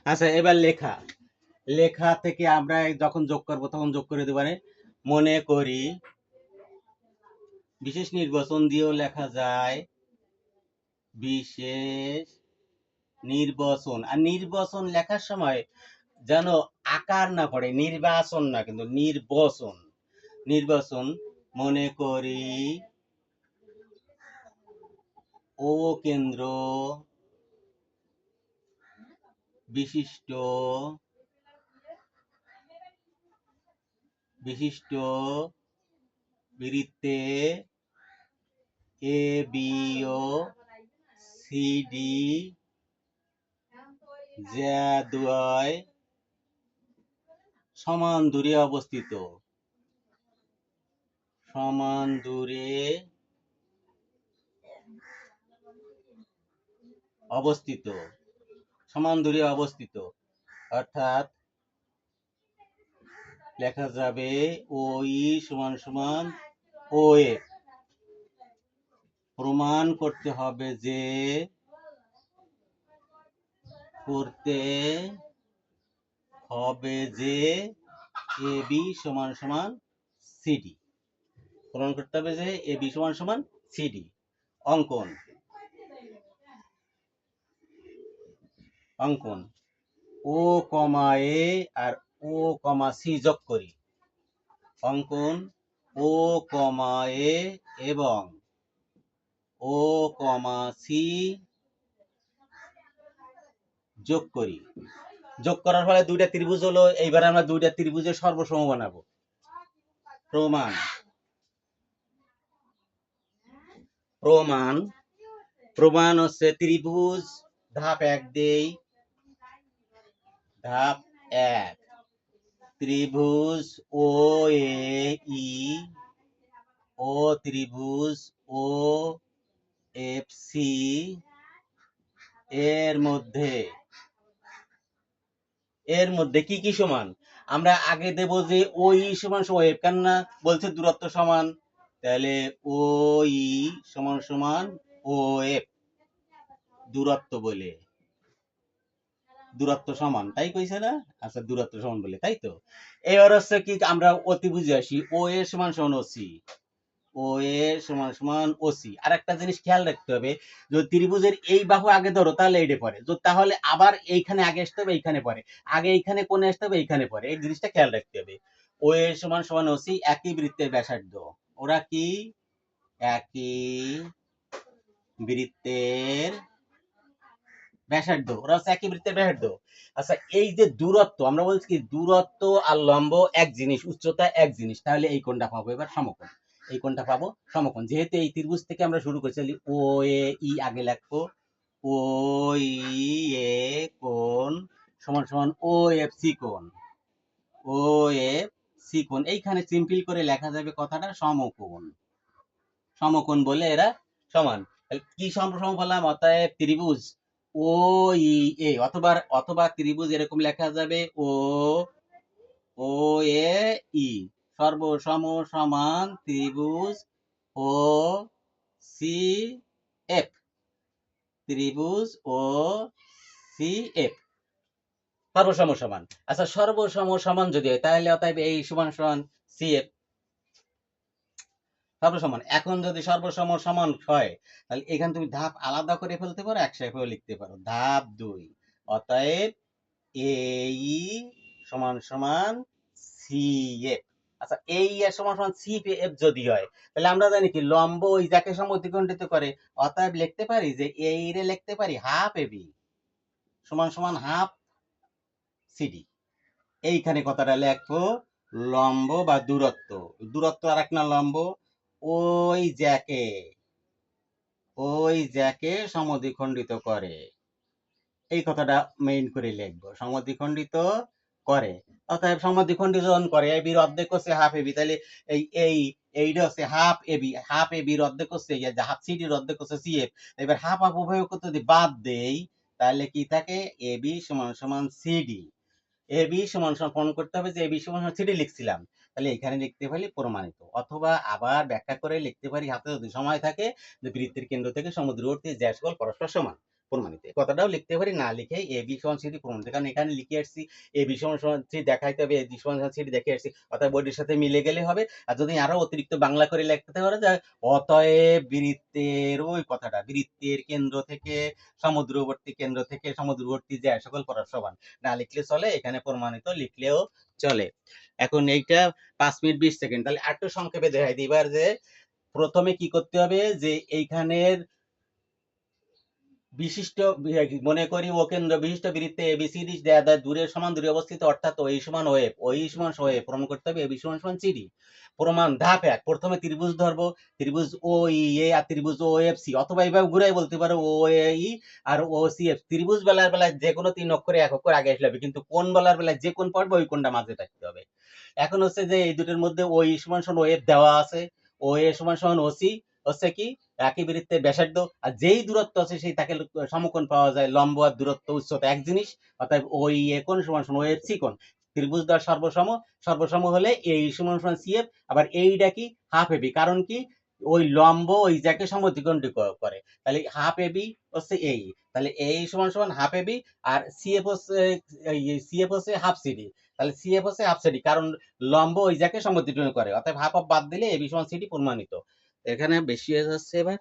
আচ্ছা, এবার লেখা। লেখা থেকে আমরা যখন যোগ করব তখন যোগ করে দেব। মনে করি, বিশেষ নির্বাচন দিয়েও লেখা যায় বিশেষ নির্বাচন। আর নির্বাচন লেখার সময় যেন আকার না পড়ে, নির্বাচন না কিন্তু নির্বাচন। নির্বাচন। মনে করি ও কেন্দ্র বিশিষ্ট বিশিষ্ট বৃত্তে A B O C D দ্বয় সমান দূরে অবস্থিত। সমান দূরে অবস্থিত। সমান দূরে অবস্থিত অর্থাৎ লেখা যাবে ও ই সমান সমান ও এ। প্রমাণ করতে হবে যে এ বি সমান সমান সিডি। প্রমাণ করতে হবে যে এ বি সমান সমান সিডি। অঙ্কন। অঙ্কন ও কমা এ আর ও কমা সি যোগ করি। অঙ্কন ও কমা এ এবং ও কমা সি যোগ করি। যোগ করার ফলে দুইটা ত্রিভুজ হলো। এইবার আমরা দুইটা ত্রিভুজের সর্বসম বানাবো। প্রমাণ। প্রমাণ প্রমাণ হচ্ছে ত্রিভুজ। ধাপ 1 দেই। ধাপ 1, ত্রিভুজ ও এ ই ও ত্রিভুজ ও এফ সি এর মধ্যে কি কি সমান। আমরা আগে দেব যে ও ই সমান সমান এফ, কেননা বলছে দূরত্ব সমান, তাহলে ও ই সমান সমান ও এফ। দূরত্ব বলে দূরত্ব সমান, তাই কইছে না? আচ্ছা, দূরত্ব সমান বলে, তাই তো। এবার হচ্ছে কি, আমরা অতি বুঝে আসি। ও এ সমান সমান ও সি। ও এ সমান সমান ও সি। আর একটা জিনিস খেয়াল রাখতে হবে, যদি ত্রিভুজের এই বাহু আগে ধরো তাহলে এইটা পরে, তাহলে আবার এইখানে আগে আসতে হবে, এইখানে পরে, আগে এইখানে কোণে আসতে হবে, এইখানে পরে। এই জিনিসটা খেয়াল রাখতে হবে। ও এ সমান সমান ও সি, একই বৃত্তের ব্যাসার্ধ। ওরা কি একই বৃত্তের ব্যাসার্ধ। ওরা হচ্ছে একই বৃত্তের ব্যাসার্ধ। আচ্ছা, এই যে দূরত্ব, আমরা বলছি কি দূরত্ব আর লম্ব এক জিনিস, উচ্চতা এক জিনিস, তাহলে এই কোণটা পাবো এবার সমকোণ। এই কোণটা পাবো সমকোণ। যেহেতু এই ত্রিভুজ থেকে আমরা শুরু করছি, ও এ ই আগে লিখবো। ও ই এ কোণ সমান সমান ও এফ সি কোণ। ও এফ সি কোণ। এইখানে সিম্পল করে লেখা যাবে কথাটা সমকোণ। সমকোণ বলে এরা সমান। কি সম বললাম? অতএব ত্রিভুজ ও ই এ, অথবা ত্রিভুজ এরকম লেখা যাবে ও ও এ ই সর্বসম সমান ত্রিভুজ ও সি এফ। ত্রিভুজ ও সি এফ সর্বসম সমান। আচ্ছা, সর্বসম সমান যদি হয় তাহলে অতএব এই সমান সমান সি এফ সর্বসমান। এখন যদি সর্বসম সমান হয়, তাহলে এখানে তুমি ধাপ আলাদা করে ফেলতে পারো, একসাথেও লিখতে পারো। ধাপ 2, অতএব এ ই সমান সমান সি এফ। আচ্ছা, এই এর সমান সমান সি এফ যদি হয়, তাহলে আমরা জানি কি লম্ব ওই যাকে সমদ্বিখণ্ডিত করে। অতএব লিখতে পারি যে এই রে লিখতে পারি হাফ এ বি সমান সমান হাফ সিডি। এইখানে কথাটা লেখো লম্ব বা দূরত্ব। দূরত্ব আর এক না লম্ব। ওই জ্যাকে সমদ্বিখণ্ডিত করে। এই কথাটা মেইন করে লিখবো, সমদ্বিখণ্ডিত করে। অতএব সমদ্বিখণ্ডিত করে, এ বির অর্ধেক হচ্ছে হাফ এ বি, তাহলে এইটা হচ্ছে হাফ এ বি। হাফ এ বির অর্ধেক হচ্ছে হাফ সিডির অর্ধেক হচ্ছে সি এফ। এবার হাফ হাফ উভয় যদি বাদ দেই, তাহলে কি থাকে? এ বি সমান সমান সিডি। এ বি সমান সমান প্রমাণ করতে হবে যে এ বি সমান সমান সিডি লিখছিলাম, তাহলে এখানে লিখতে পারি প্রমাণিত। অথবা আবার ব্যাখ্যা করে লিখতে পারি, হাতে যদি সময় থাকে, যে বৃত্তের কেন্দ্র থেকে সমুদ্রবর্তী জ্যা সকল পরস্পর সমান। প্রমাণিত। এই কথাটাও লিখতে পারি, না লিখে এ বি সমান সিডি প্রমাণিত, কারণ এখানে লিখে আসছি এ বি সমান সমান সি দেখাইতে হবে, এ বি সমান সমান সিডি দেখে আসছি, অর্থাৎ বইটির সাথে মিলে গেলে হবে। আর যদি আরো অতিরিক্ত বাংলা করে লিখতে পারে যে অতএব বৃত্তের ওই কথাটা, বৃত্তের কেন্দ্র থেকে সমুদ্রবর্তী, কেন্দ্র থেকে সমুদ্রবর্তী যে সকল পরস্পর সমান, না লিখলে চলে, এখানে প্রমাণিত লিখলেও চলে। এখন এইটা 5 মিনিট 20 সেকেন্ড, তাহলে একটু সংক্ষেপে দেখাই দিই এবার যে প্রথমে কি করতে হবে, যে এইখানের বিশিষ্ট মনে করি ও কেন্দ্র বিশিষ্ট বৃত্তে এবিসিডি দূরের সমান দূরে অবস্থিত, অর্থাৎ ওই সমান ওয়েব, ওই সমান ওয়েব প্রমাণ করতে হবে এবি সমান সমান সিডি। প্রমাণ ধাপ 1, প্রথমে ত্রিভুজ ধরবো, ত্রিভুজ ও ই এ আর ত্রিভুজ ও এফ সি, অথবা এইভাবে ঘুরাই বলতে পারো ও এ ই আর ও সি এফ। ত্রিভুজ বেলার বেলায় যে কোনো 3 অক্ষরে 1 অক্ষর আগে আসলে হবে, কিন্তু কোন বেলার বেলায় যে কোন পড়বে ওই কোনটা মাঝে থাকতে হবে। এখন হচ্ছে যে এই দুটোর মধ্যে ও ই সমান সমান ও এফ দেওয়া আছে, ও এ সমান সমান ও সি হচ্ছে কি একই বৃত্তের ব্যাসার্ধ, আর যেই দূরত্ব আছে সেই তাকে সমকোণ পাওয়া যায়, লম্ব আর দূরত্ব উচ্চতা এক জিনিস, অর্থাৎ ওই এ কোণ সমান সমান ওই এর সি কোণ। ত্রিভুজ দ্বয় সর্বসম, সর্বসম হলে এই সমান সমান সি এফ, আবার এইটা কি হাফ এবি, কারণ কি ওই লম্ব ওই যাকে সমদ্বিখণ্ডী করে, তাহলে হাফ এবি হচ্ছে এই, তাহলে এই সমান সমান হাফ এবি, আর সিএফ হচ্ছে সিএফ হচ্ছে হাফ সিডি, তাহলে সিএফ হচ্ছে হাফ সিডি, কারণ লম্ব ওই যাকে সমদ্বিখণ্ডী করে, অর্থাৎ হাফ অফ বাদ দিলে এবি সমান সিডি প্রমাণিত। এখানে বেশি হয়ে যাচ্ছে এবার।